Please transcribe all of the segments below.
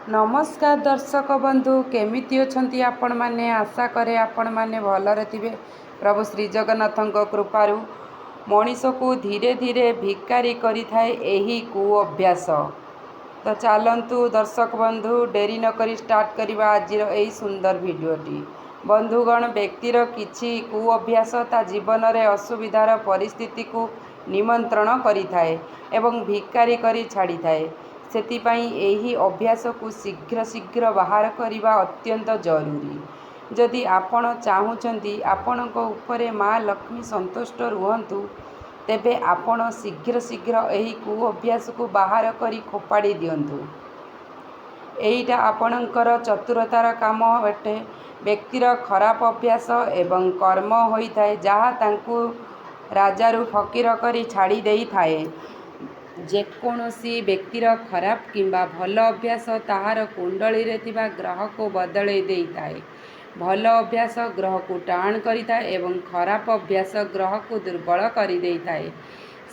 नमस्कार दर्शक बंधु केमिति अछंती आपण माने आशा करे आपण माने भलरे थिबे। प्रभु श्री जगन्नाथଙ୍କ कृपारु मनीष को धीरे धीरे भिकारी करि थाए एही कु अभ्यास। तो चलतु दर्शक बंधु डेरी न करी स्टार्ट करिबा आजिर एही सुंदर भिडियोटी। बंधुगण व्यक्तिर किछि कु अभ्यास ता जीवन रे असुविधार परिस्थिति को निमंत्रण करि थाए एवं भिकारी करी छाड़ी थाए। सेतिपाई एही अभ्यास को शीघ्र शीघ्र बाहर करने अत्यंत जरूरी। जदि आपण चाहूँगी आपणक उपरे माँ लक्ष्मी संतुष्ट रुहतु तेबे आपण शीघ्र शीघ्र एही कु अभ्यास को बाहर करी खोपाड़ी दियंतु। एईटा आपणकर चतुरतार काम अटे। व्यक्तिर खराब अभ्यास एवं कर्म होता है जहाँ तांकु राजारू फकीर करी छाड़ी देई थाए। जेकोसी व्यक्तिर खराब किंबा भल अभ्यास ताहार कुंडली रे थिबा ग्रह को बदलई देई थाए। भल अभ्यास ग्रह को टाण करि थाए एवं खराब अभ्यास ग्रह को दुर्बल करि देई थाए।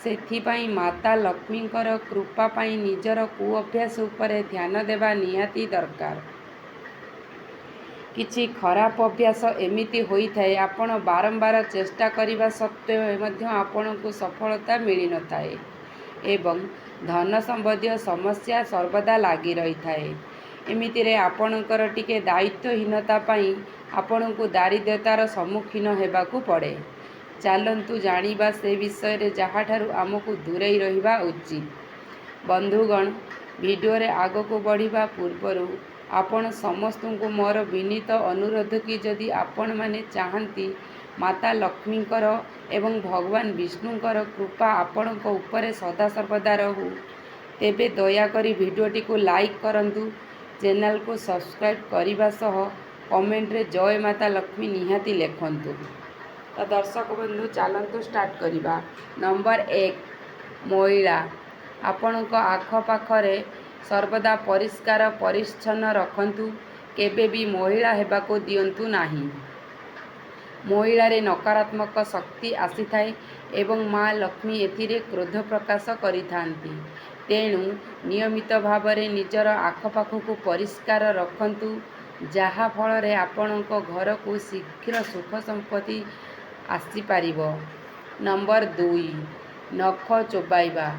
सेथिपाई माता लक्ष्मीकर कृपा पाई निजर कु अभ्यास उपरे ध्यान देबा निहाती दरकार। किछि खराब अभ्यास एमिति होई थाए आपण बारंबार चेष्टा करिबा सत्त्वे मध्य आपणकु सफलता मिली न थाए एवं धन संबंधी समस्या सर्वदा लगी रही थाए। एमितिरे आपणकर टिके दायित्वहीनता पाई आपणकु दारिद्र्यतार सम्मुखीन हेबाकु पड़े। चलतु जानिबा से विषय रे जहाँठारु आमको दूरेई रहिबा उचित। बंधुगण वीडियो रे आगको बढ़िबा पूर्वरु आपण समस्तଙ୍କୁ मोर विनीत अनुरोध कि जदि आपण माने चाहंती माता लक्ष्मीकर एवं भगवान विष्णुकर कृपा आपणक उपरे सदा सर्वदा रहू तेबे दयाकरी भिडियोटी को लाइक करंतु, चैनल को सब्सक्राइब करने सह कमेंट रे जय माता लक्ष्मी निहाती लिखंतु। तो दर्शक बंधु चलतु स्टार्ट करिबा। नंबर 1 महिला आपणक आखपाखरे सर्वदा परिष्कार परिच्छन्न रखंतु। केबे भी महिला हेबाको दियंतु नाही। महिलारे नकारात्मक शक्ति आसी थाए एवं माँ लक्ष्मी एथिरे क्रोध प्रकाश करिथांती। तेणु नियमित भावरे निजर आखपाख को परिष्कार रखंतु जहा फल रे आपणक घर को शीघ्र सुख संपत्ति आसी पारिबो। नंबर 2 नख चोबाइबा।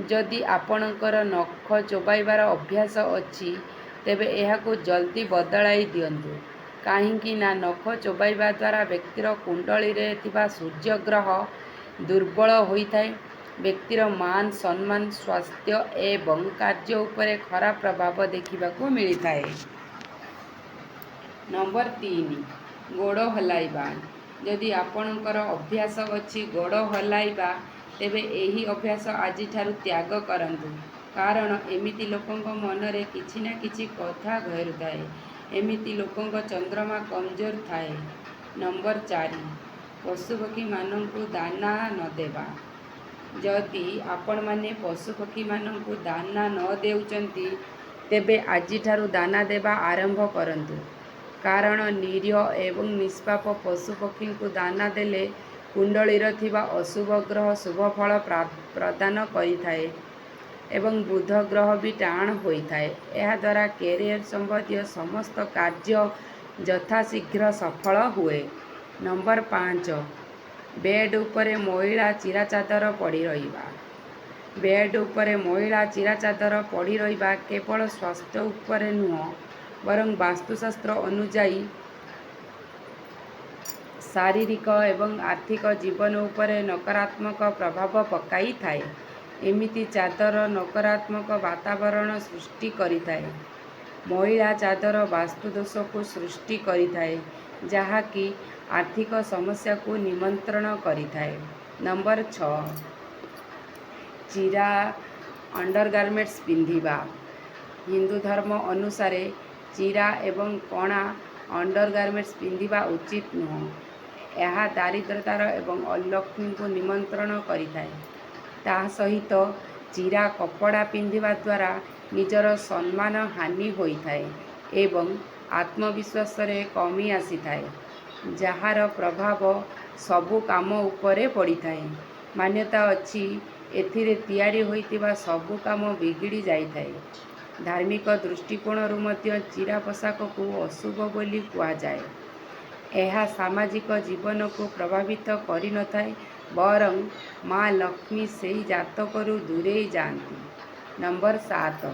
जदि आपणकर नख चोबाइबार अभ्यास अछि तेबे एहाको जल्दी बदलाई दियंतु। काहींकि ना नख चोबाइबा द्वारा व्यक्तिर कुंडली रे थिबा सूर्य ग्रह दुर्बल होइथाए। व्यक्तिर मान सम्मान स्वास्थ्य एवं कार्य उपरे खराब प्रभाव देखिबाको मिलिथाए। नंबर 3 गोड़ हलाइबा। जदि आपणकर अभ्यास अछि गोड़ हलाइबा तेबे एही अभ्यास आज ठारू त्याग करंतु। कारण एमिति लोकंक मनरे किछि ना किछि कथा घेरुथाए। एमिति लोकंक चंद्रमा कमजोर थाए। नंबर 4 पशुपक्षी मानंकु दाना न देबा। जदि आपण माने पशुपक्षी मानंकु दाना न देउचंती तेबे आजि ठारू दाना देबा आरंभ करंतु। कारण निरीह एवं निष्पाप पशुपक्षी को दाना देले कुंडली थिबा अशुभ ग्रह शुभ फल प्रदान करिथाए एवं बुध ग्रह भी टाण होइथाए। एहा द्वारा कैरियर संबंधी समस्त कार्य यथाशीघ्र सफल हुए। नंबर 5 बेड उपरे महिला चिरा चादर पड़ी रहिबा। बेड उपरे महिला चिरा चादर पड़ी रहिबा केवल स्वास्थ्य उपरे नुह बरं वास्तुशास्त्र अनुजाई शारीरिक एवं आर्थिक जीवन उपरे नकारात्मक प्रभाव पकाई थाए। एमिति चादर नकारात्मक वातावरण सृष्टि करिथाए। महिला चादर वास्तुदोष को सृष्टि करिथाए जहाँकि आर्थिक समस्या को निमंत्रण करिथाए। नंबर 6 चिरा अंडरगारमेंट्स पिंधिबा। हिंदू धर्म अनुसारे चिरा एवं कणा अंडरगारमेंट्स पिंधिबा उचित नुह। यह दारिद्रतार एवं अलक्ष्मी को निमंत्रण करिथाए। ता सहित चिरा कपड़ा पिंधिबा द्वारा निजर सम्मान हानि होइथाए एवं आत्मविश्वास रे कमी आसी थाए जार प्रभाव सबु काम उपरे पड़ी थाए। मान्यता अछि एथिरे तैयारी होइतिबा सबु काम बिगिड़ी जाई थाए। ଧାର୍ମିକ ଦୃଷ୍ଟିକୋଣରୁ ମଧ୍ୟ ଚିରା ପୋଷାକକୁ ଅଶୁଭ ବୋଲି କୁହାଯାଏ। ଏହା ସାମାଜିକ ଜୀବନକୁ ପ୍ରଭାବିତ କରିନଥାଏ, ବରଂ ମା ଲକ୍ଷ୍ମୀ ସେହି ଜାତକରୁ ଦୂରେଇ ଯାଆନ୍ତି। ନମ୍ବର 7,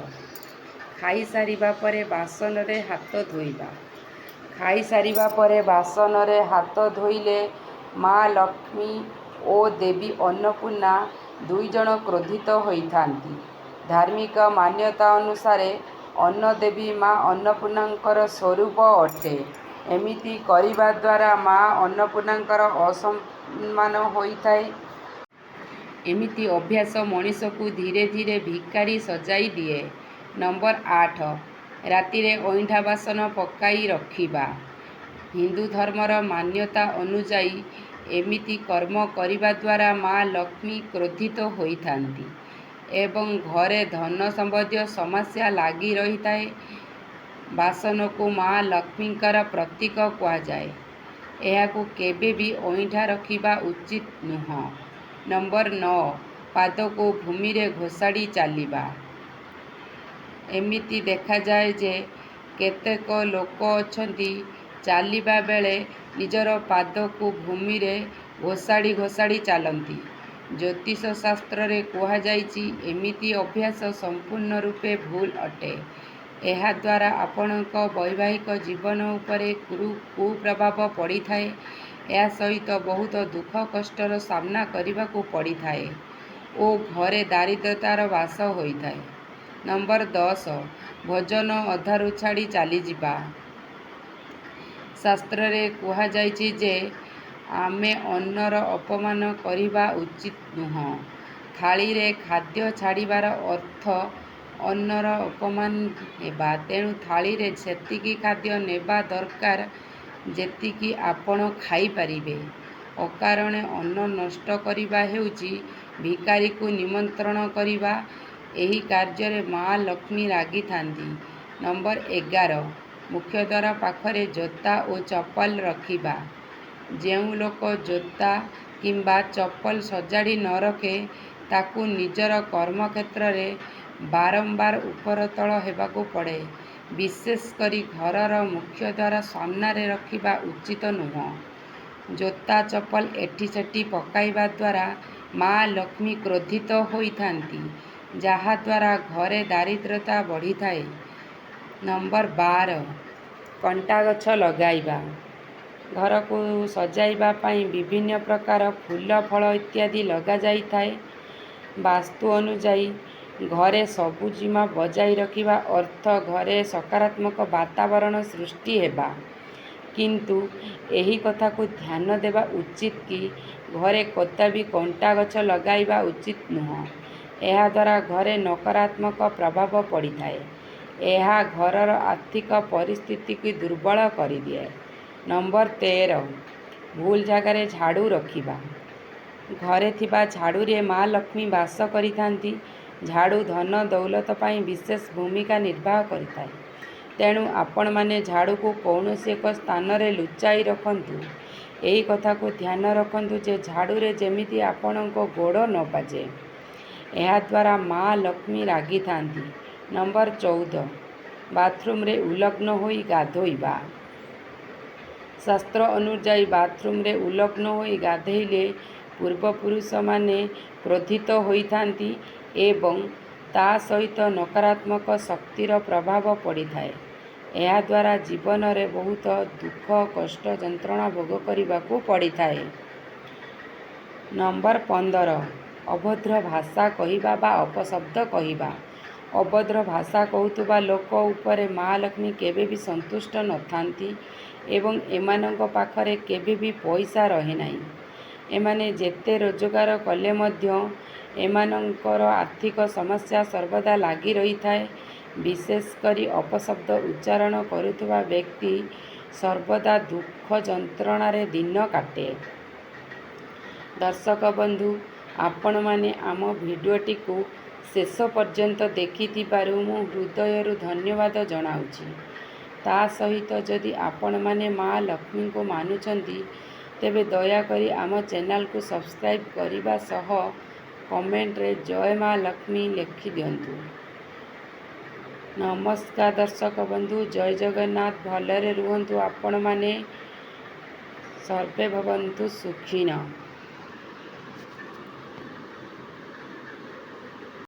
ଖାଇସାରିବା ପରେ ବାସନରେ ହାତ ଧୋଇବା। ଖାଇସାରିବା ପରେ ବାସନରେ ହାତ ଧୋଇଲେ ମା ଲକ୍ଷ୍ମୀ ଓ ଦେବୀ ଅନ୍ନପୂର୍ଣ୍ଣା ଦୁଇଜଣ କ୍ରୋଧିତ ହୋଇଥାନ୍ତି। ଧାର୍ମିକ ମାନ୍ୟତା ଅନୁସାରେ ଅନ୍ନ ଦେବୀ ମା ଅନ୍ନପୂର୍ଣ୍ଣାଙ୍କର ସ୍ୱରୂପ ଅଟେ। ଏମିତି କରିବା ଦ୍ୱାରା ମା ଅନ୍ନପୂର୍ଣ୍ଣାଙ୍କର ଅସମ୍ମାନ ହୋଇଥାଏ। ଏମିତି ଅଭ୍ୟାସ ମଣିଷକୁ ଧୀରେ ଧୀରେ ଭିକାରୀ ସଜାଇ ଦିଏ। ନମ୍ବର 8, ରାତିରେ ଅଇଁଠା ବାସନ ପକାଇ ରଖିବା। ହିନ୍ଦୁ ଧର୍ମର ମାନ୍ୟତା ଅନୁଯାୟୀ ଏମିତି କର୍ମ କରିବା ଦ୍ୱାରା ମା ଲକ୍ଷ୍ମୀ କ୍ରୋଧିତ ହୋଇଥାନ୍ତି ଏବଂ ଘରେ ଧନ ସମ୍ବନ୍ଧୀୟ ସମସ୍ୟା ଲାଗି ରହିଥାଏ। ବାସନକୁ ମା ଲକ୍ଷ୍ମୀଙ୍କର ପ୍ରତୀକ କୁହାଯାଏ। ଏହାକୁ କେବେ ବି ଅଇଁଠା ରଖିବା ଉଚିତ ନୁହଁ। ନମ୍ବର 9, ପାଦକୁ ଭୂମିରେ ଘୋଷାଡ଼ି ଚାଲିବା। ଏମିତି ଦେଖାଯାଏ ଯେ କେତେକ ଲୋକ ଅଛନ୍ତି ଚାଲିବା ବେଳେ ନିଜର ପାଦକୁ ଭୂମିରେ ଘୋଷାଡ଼ି ଘୋଷାଡ଼ି ଚାଲନ୍ତି। ଜ୍ୟୋତିଷ ଶାସ୍ତ୍ରରେ କୁହାଯାଇଛି ଏମିତି ଅଭ୍ୟାସ ସମ୍ପୂର୍ଣ୍ଣ ରୂପେ ଭୁଲ ଅଟେ। ଏହାଦ୍ୱାରା ଆପଣଙ୍କ ବୈବାହିକ ଜୀବନ ଉପରେ କୁପ୍ରଭାବ ପଡ଼ିଥାଏ। ଏହା ସହିତ ବହୁତ ଦୁଃଖ କଷ୍ଟର ସାମ୍ନା କରିବାକୁ ପଡ଼ିଥାଏ ଓ ଘରେ ଦାରିଦ୍ର୍ୟତାର ବାସ ହୋଇଥାଏ। ନମ୍ବର 10, ଭୋଜନ ଅଧାରୁ ଛାଡ଼ି ଚାଲିଯିବା। ଶାସ୍ତ୍ରରେ କୁହାଯାଇଛି ଯେ ଆମେ ଅନ୍ନର ଅପମାନ କରିବା ଉଚିତ ନୁହଁ। ଥାଳିରେ ଖାଦ୍ୟ ଛାଡ଼ିବାର ଅର୍ଥ ଅନ୍ନର ଅପମାନ ହେବା। ତେଣୁ ଥାଳିରେ ସେତିକି ଖାଦ୍ୟ ନେବା ଦରକାର ଯେତିକି ଆପଣ ଖାଇପାରିବେ। ଅକାରଣରେ ଅନ୍ନ ନଷ୍ଟ କରିବା ହେଉଛି ଭିକାରୀକୁ ନିମନ୍ତ୍ରଣ କରିବା। ଏହି କାର୍ଯ୍ୟରେ ମା ଲକ୍ଷ୍ମୀ ରାଗିଥାନ୍ତି। ନମ୍ବର 11, ମୁଖ୍ୟଦ୍ୱାର ପାଖରେ ଜୋତା ଓ ଚପଲ ରଖିବା। ଯେଉଁ ଲୋକ ଜୋତା କିମ୍ବା ଚପଲ ସଜାଡ଼ି ନ ରଖେ ତାକୁ ନିଜର କର୍ମକ୍ଷେତ୍ରରେ ବାରମ୍ବାର ଉପର ତଳ ହେବାକୁ ପଡ଼େ। ବିଶେଷ କରି ଘରର ମୁଖ୍ୟଦ୍ୱାର ସାମ୍ନାରେ ରଖିବା ଉଚିତ ନୁହଁ। ଜୋତା ଚପଲ ଏଠି ସେଠି ପକାଇବା ଦ୍ୱାରା ମା ଲକ୍ଷ୍ମୀ କ୍ରୋଧିତ ହୋଇଥାନ୍ତି, ଯାହାଦ୍ୱାରା ଘରେ ଦାରିଦ୍ର୍ୟତା ବଢ଼ିଥାଏ। ନମ୍ବର 12, କଣ୍ଟା ଗଛ ଲଗାଇବା। ଘରକୁ ସଜାଇବା ପାଇଁ ବିଭିନ୍ନ ପ୍ରକାର ଫୁଲ ଫଳ ଇତ୍ୟାଦି ଲଗାଯାଇଥାଏ। ବାସ୍ତୁ ଅନୁଯାୟୀ ଘରେ ସବୁଜିମା ବଜାୟ ରଖିବା ଅର୍ଥ ଘରେ ସକାରାତ୍ମକ ବାତାବରଣ ସୃଷ୍ଟି ହେବା। କିନ୍ତୁ ଏହି କଥାକୁ ଧ୍ୟାନ ଦେବା ଉଚିତ କି ଘରେ କଦାପି କଣ୍ଟା ଗଛ ଲଗାଇବା ଉଚିତ ନୁହଁ। ଏହାଦ୍ୱାରା ଘରେ ନକାରାତ୍ମକ ପ୍ରଭାବ ପଡ଼ିଥାଏ। ଏହା ଘରର ଆର୍ଥିକ ପରିସ୍ଥିତିକୁ ଦୁର୍ବଳ କରିଦିଏ। ନମ୍ବର 13, ଭୁଲ ଜାଗାରେ ଝାଡ଼ୁ ରଖିବା। ଘରେ ଥିବା ଝାଡ଼ୁରେ ମା ଲକ୍ଷ୍ମୀ ବାସ କରିଥାନ୍ତି। ଝାଡ଼ୁ ଧନ ଦୌଲତ ପାଇଁ ବିଶେଷ ଭୂମିକା ନିର୍ବାହ କରିଥାଏ। ତେଣୁ ଆପଣମାନେ ଝାଡ଼ୁକୁ କୌଣସି ଏକ ସ୍ଥାନରେ ଲୁଚାଇ ରଖନ୍ତୁ। ଏହି କଥାକୁ ଧ୍ୟାନ ରଖନ୍ତୁ ଯେ ଝାଡ଼ୁରେ ଯେମିତି ଆପଣଙ୍କ ଗୋଡ଼ ନ ବାଜେ। ଏହାଦ୍ୱାରା ମା ଲକ୍ଷ୍ମୀ ରାଗିଥାନ୍ତି। ନମ୍ବର 14, ବାଥରୁମରେ ଉଲଗ୍ନ ହୋଇ ଗାଧୋଇବା। ଶାସ୍ତ୍ର ଅନୁଯାୟୀ ବାଥରୁମରେ ଉଲଗ୍ନ ହୋଇ ଗାଧୋଇଲେ ପୂର୍ବପୁରୁଷମାନେ କ୍ରୋଧିତ ହୋଇଥାନ୍ତି ଏବଂ ତା ସହିତ ନକାରାତ୍ମକ ଶକ୍ତିର ପ୍ରଭାବ ପଡ଼ିଥାଏ। ଏହାଦ୍ୱାରା ଜୀବନରେ ବହୁତ ଦୁଃଖ କଷ୍ଟ ଯନ୍ତ୍ରଣା ଭୋଗ କରିବାକୁ ପଡ଼ିଥାଏ। ନମ୍ବର 15, ଅଭଦ୍ର ଭାଷା କହିବା ବା ଅପଶବ୍ଦ କହିବା। ଅଭଦ୍ର ଭାଷା କହୁଥିବା ଲୋକ ଉପରେ ମା ଲକ୍ଷ୍ମୀ କେବେ ବି ସନ୍ତୁଷ୍ଟ ନଥାନ୍ତି ଏବଂ ଏମାନଙ୍କ ପାଖରେ କେବେ ବି ପଇସା ରହେ ନାହିଁ। ଏମାନେ ଯେତେ ରୋଜଗାର କଲେ ମଧ୍ୟ ଏମାନଙ୍କର ଆର୍ଥିକ ସମସ୍ୟା ସର୍ବଦା ଲାଗି ରହିଥାଏ। ବିଶେଷ କରି ଅପଶବ୍ଦ ଉଚ୍ଚାରଣ କରୁଥିବା ବ୍ୟକ୍ତି ସର୍ବଦା ଦୁଃଖ ଯନ୍ତ୍ରଣାରେ ଦିନ କାଟେ। ଦର୍ଶକ ବନ୍ଧୁ, ଆପଣମାନେ ଆମ ଭିଡ଼ିଓଟିକୁ ଶେଷ ପର୍ଯ୍ୟନ୍ତ ଦେଖିଥିବାରୁ ମୁଁ ହୃଦୟରୁ ଧନ୍ୟବାଦ ଜଣାଉଛି। ତା ସହିତ ଯଦି ଆପଣମାନେ ମା ଲକ୍ଷ୍ମୀଙ୍କୁ ମାନୁଛନ୍ତି ତେବେ ଦୟାକରି ଆମ ଚ୍ୟାନେଲକୁ ସବସ୍କ୍ରାଇବ୍ କରିବା ସହ କମେଣ୍ଟରେ ଜୟ ମା ଲକ୍ଷ୍ମୀ ଲେଖିଦିଅନ୍ତୁ। ନମସ୍କାର ଦର୍ଶକ ବନ୍ଧୁ, ଜୟ ଜଗନ୍ନାଥ। ଭଲରେ ରୁହନ୍ତୁ ଆପଣମାନେ, ସର୍ବେ ଭବନ୍ତୁ ସୁଖୀନ।